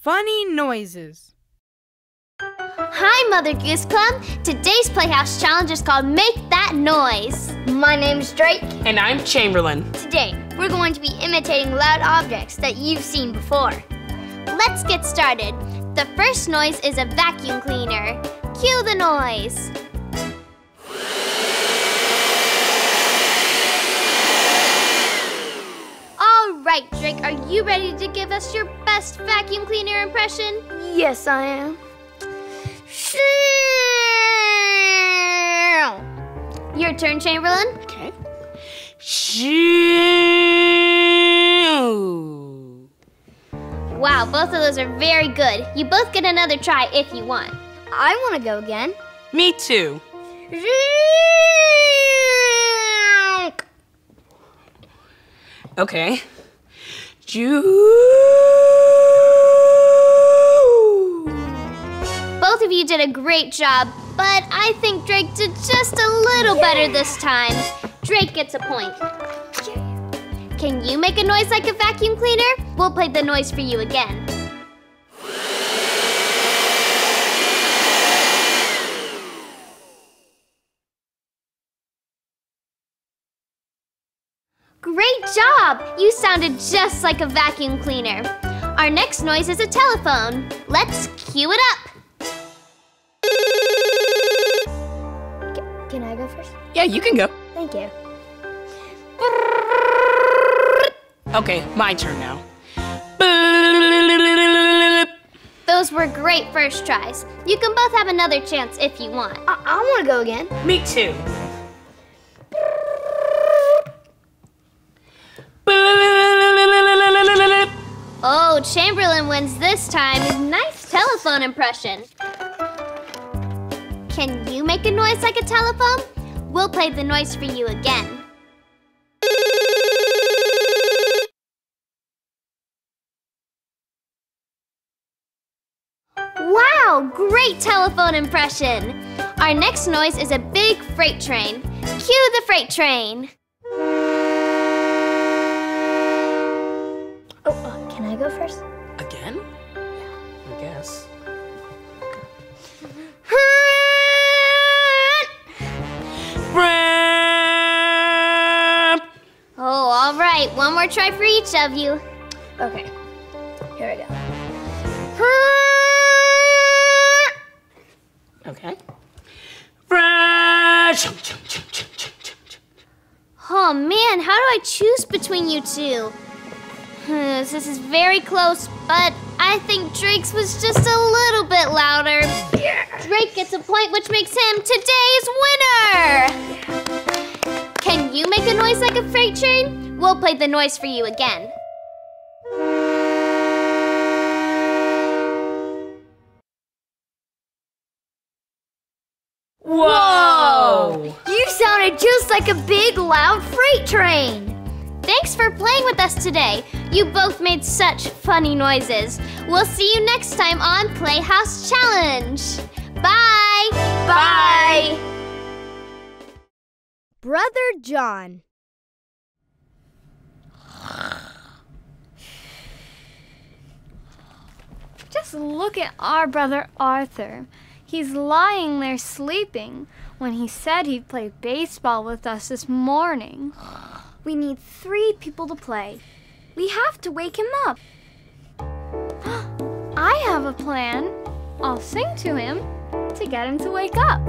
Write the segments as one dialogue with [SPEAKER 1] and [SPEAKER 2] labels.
[SPEAKER 1] funny noises.
[SPEAKER 2] Hi, Mother Goose Club. Today's Playhouse challenge is called Make That Noise.
[SPEAKER 3] My name's Drake.
[SPEAKER 4] And I'm Chamberlain.
[SPEAKER 3] Today, we're going to be imitating loud objects that you've seen before.
[SPEAKER 2] Let's get started. The first noise is a vacuum cleaner. Cue the noise. All right, Drake, are you ready to give us your best vacuum cleaner impression?
[SPEAKER 3] Yes, I am.
[SPEAKER 2] Your turn, Chamberlain.
[SPEAKER 4] Okay.
[SPEAKER 2] Wow, both of those are very good. You both get another try if you want.
[SPEAKER 3] I want to go again.
[SPEAKER 4] Me too. Okay.
[SPEAKER 2] Both of you did a great job, but I think Drake did just a little better this time. Drake gets a point. Can you make a noise like a vacuum cleaner? We'll play the noise for you again. Great job! You sounded just like a vacuum cleaner. Our next noise is a telephone. Let's cue it up.
[SPEAKER 3] Can I go first?
[SPEAKER 4] Yeah, you can go.
[SPEAKER 3] Thank you.
[SPEAKER 4] Okay, my turn now.
[SPEAKER 2] Those were great first tries. You can both have another chance if you want.
[SPEAKER 3] I want to go again.
[SPEAKER 4] Me too.
[SPEAKER 2] Oh, Chamberlain wins this time. Nice telephone impression. Can you make a noise like a telephone? We'll play the noise for you again. Wow, great telephone impression. Our next noise is a big freight train. Cue the freight train.
[SPEAKER 3] Can I go first?
[SPEAKER 4] Again? I guess.
[SPEAKER 2] Oh, all right. One more try for each of you.
[SPEAKER 3] Okay. Here we go.
[SPEAKER 4] Okay.
[SPEAKER 2] Oh man, how do I choose between you two? This is very close, but I think Drake's was just a little bit louder. Drake gets a point, which makes him today's winner! Can you make a noise like a freight train? We'll play the noise for you again.
[SPEAKER 4] Whoa!
[SPEAKER 3] You sounded just like a big, loud freight train.
[SPEAKER 2] Thanks for playing with us today. You both made such funny noises. We'll see you next time on Playhouse Challenge. Bye!
[SPEAKER 3] Bye!
[SPEAKER 1] Brother John.
[SPEAKER 5] Just look at our brother Arthur. He's lying there sleeping when he said he'd play baseball with us this morning.
[SPEAKER 6] We need 3 people to play. We have to wake him up.
[SPEAKER 5] I have a plan. I'll sing to him to get him to wake up.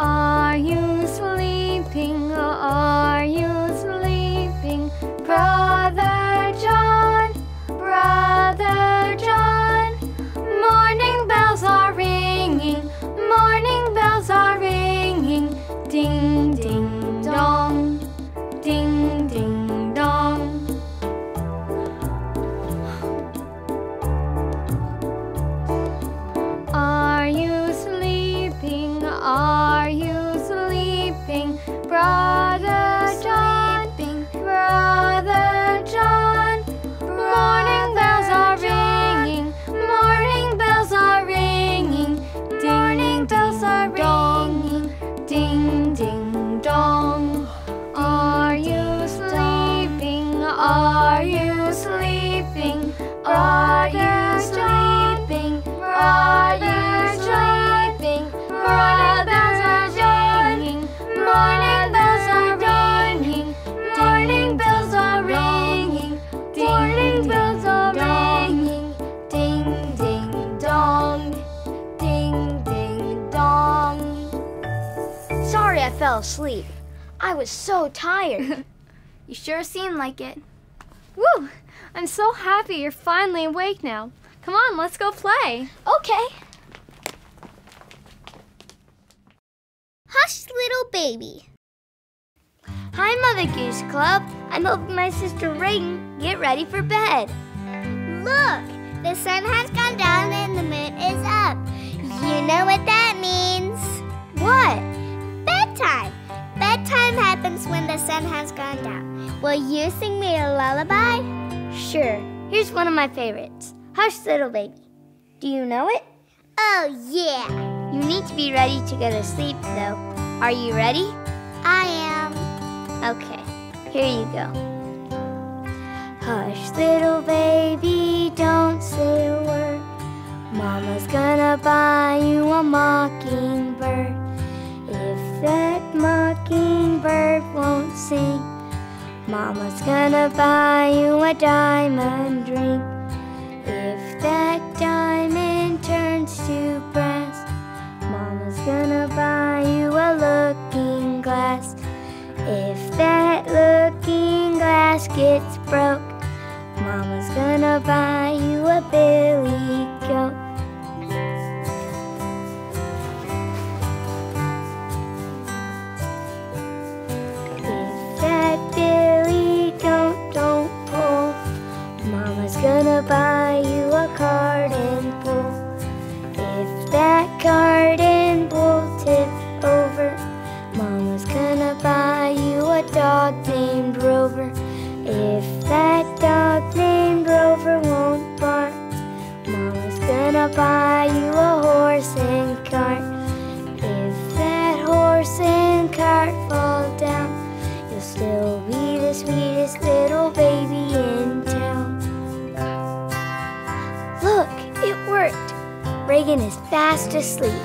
[SPEAKER 5] Are you sleeping? Are you sleeping? Brother John, Brother John. Morning bells are ringing, morning bells are ringing. Ding, ding, dong, ding, ding, dong. Are you sleeping? Are you sleeping? Brother Are you sleeping? Are you sleeping? Are you sleeping? Morning bells are ringing. Morning bells are ringing. Morning bells are ringing. Morning bells are ringing. Ding ding dong. Ding ding dong.
[SPEAKER 6] Sorry I fell asleep. I was so tired.
[SPEAKER 5] You sure seem like it. Woo! I'm so happy you're finally awake now. Come on, let's go play.
[SPEAKER 6] Okay.
[SPEAKER 3] Hush, little baby.
[SPEAKER 6] Hi, Mother Goose Club. I'm helping my sister Reagan get ready for bed.
[SPEAKER 3] Look, the sun has gone down and the moon is up. You know what that means?
[SPEAKER 6] What?
[SPEAKER 3] Bedtime. Bedtime happens when the sun has gone down. Will you sing me a lullaby?
[SPEAKER 6] Sure. Here's one of my favorites. Hush, little baby. Do you know it?
[SPEAKER 3] Oh, yeah.
[SPEAKER 6] You need to be ready to go to sleep, though. Are you ready?
[SPEAKER 3] I am.
[SPEAKER 6] Okay, here you go. Hush, little baby, don't say a word. Mama's gonna buy you a mockingbird. If that mockingbird won't sing, Mama's gonna buy you a diamond ring. If that diamond turns to brass, Mama's gonna buy you a looking glass. If that looking glass gets broke, Mama's gonna buy you a billy goat. If that billy goat don't pull, Mama's gonna buy you a garden pool. If that garden pool tips over, Mama's gonna buy you a dog named Rover. If that dog named Rover won't bark, Mama's gonna buy you a horse and cart. If that horse and cart fall down, you'll still be the sweetest little baby in town. Look, it worked. Reagan is fast asleep.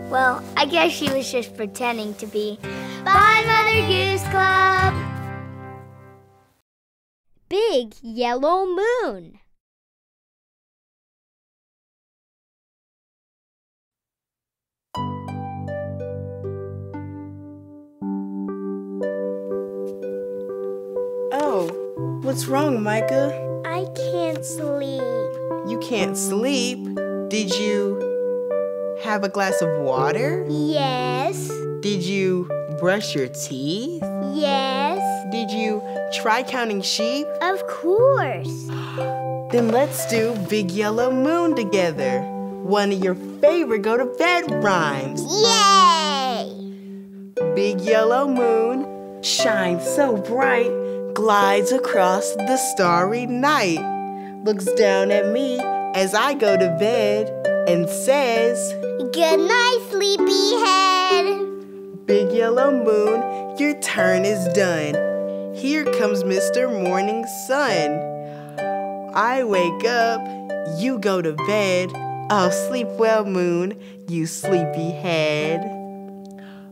[SPEAKER 6] Well, I guess she was just pretending to be. Bye, Mother Goose Club!
[SPEAKER 3] Big Yellow Moon.
[SPEAKER 7] Oh, what's wrong, Micah?
[SPEAKER 3] I can't sleep.
[SPEAKER 7] You can't sleep? Did you have a glass of water?
[SPEAKER 3] Yes.
[SPEAKER 7] Did you brush your teeth?
[SPEAKER 3] Yes.
[SPEAKER 7] Did you try counting sheep?
[SPEAKER 3] Of course.
[SPEAKER 7] Then let's do Big Yellow Moon together. One of your favorite go to bed rhymes.
[SPEAKER 3] Yay!
[SPEAKER 7] Big yellow moon shines so bright, glides across the starry night, looks down at me as I go to bed and says,
[SPEAKER 3] Good night, sleepyhead.
[SPEAKER 7] Big yellow moon, your turn is done. Here comes Mr. Morning Sun. I wake up, you go to bed. Oh, sleep well, moon, you sleepyhead.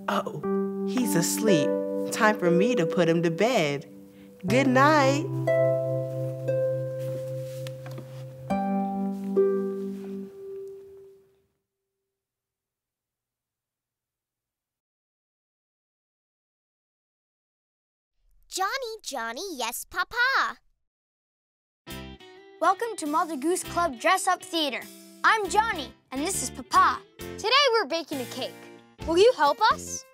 [SPEAKER 7] Oh, he's asleep. Time for me to put him to bed. Good night.
[SPEAKER 3] Johnny, Johnny, yes, Papa.
[SPEAKER 6] Welcome to Mother Goose Club Dress Up Theater. I'm Johnny, and this is Papa. Today we're baking a cake. Will you help us?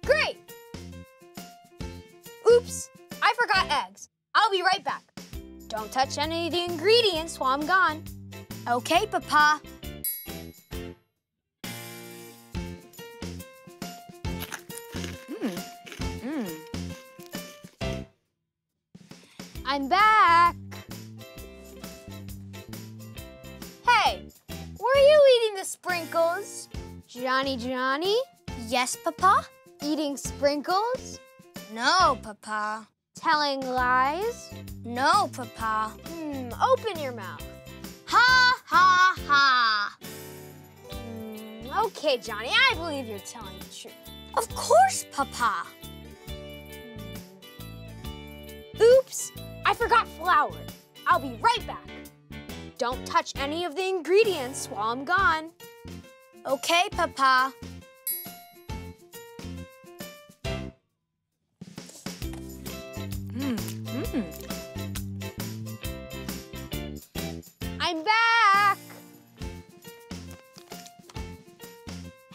[SPEAKER 6] Great! Oops, I forgot eggs. I'll be right back. Don't touch any of the ingredients while I'm gone. Okay, Papa. I'm back. Hey, were you eating the sprinkles? Johnny, Johnny? Yes, Papa? Eating sprinkles? No, Papa.
[SPEAKER 2] Telling lies?
[SPEAKER 3] No, Papa.
[SPEAKER 2] Open your mouth.
[SPEAKER 3] Ha, ha, ha.
[SPEAKER 2] Okay, Johnny, I believe you're telling the truth.
[SPEAKER 3] Of course, Papa.
[SPEAKER 2] Oops, I forgot flour. I'll be right back. Don't touch any of the ingredients while I'm gone.
[SPEAKER 3] Okay, Papa.
[SPEAKER 2] I'm back.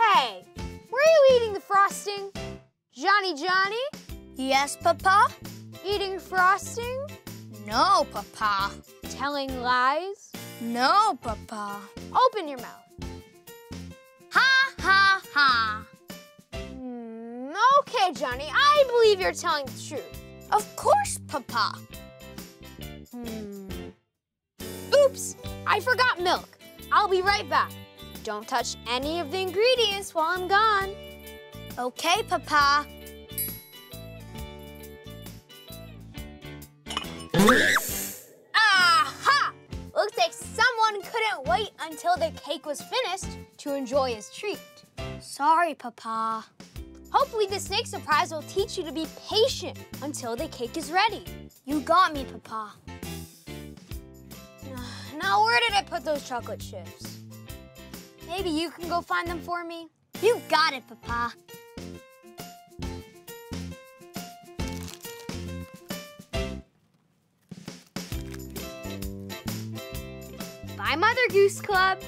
[SPEAKER 2] Hey, were you eating the frosting? Johnny?
[SPEAKER 3] Yes, Papa?
[SPEAKER 2] Eating frosting?
[SPEAKER 3] No, Papa.
[SPEAKER 2] Telling lies?
[SPEAKER 3] No, Papa.
[SPEAKER 2] Open your mouth.
[SPEAKER 3] Ha, ha, ha.
[SPEAKER 2] Okay, Johnny, I believe you're telling the truth.
[SPEAKER 3] Of course, Papa.
[SPEAKER 2] Oops, I forgot milk. I'll be right back. Don't touch any of the ingredients while I'm gone.
[SPEAKER 3] Okay, Papa.
[SPEAKER 2] Aha! Looks like someone couldn't wait until the cake was finished to enjoy his treat.
[SPEAKER 3] Sorry, Papa.
[SPEAKER 2] Hopefully the snake surprise will teach you to be patient until the cake is ready.
[SPEAKER 3] You got me, Papa.
[SPEAKER 2] Now, where did I put those chocolate chips? Maybe you can go find them for me?
[SPEAKER 3] You got it, Papa.
[SPEAKER 2] Bye, Mother Goose Club.